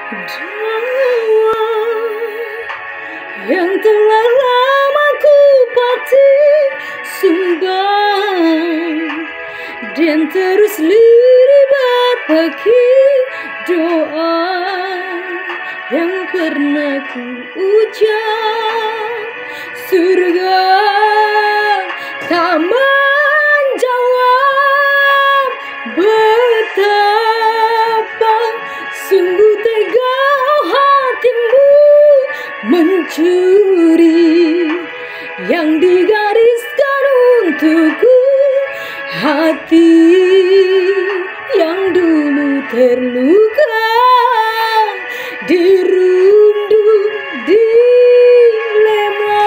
Dawai yang telah lama ku petik sumbang dan terus lirik berbagi doa yang pernah ku ucap. Surga tak menjawab betapa sungguh tega hatimu mencuri yang digariskan untukku, hati yang dulu terluka dirundung dilema.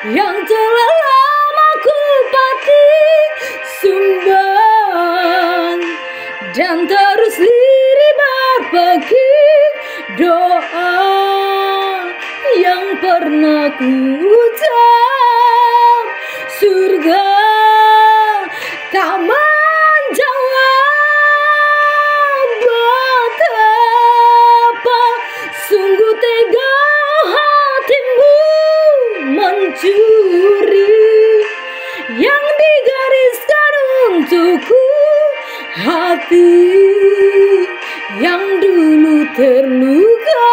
Yang telah lama ku petik sumbang dan terus lirik berbagi doa yang pernah ku ucap. Surga tak menjawab betapa sungguh tega hatimu mencuri yang digariskan untukku, hati yang dulu terluka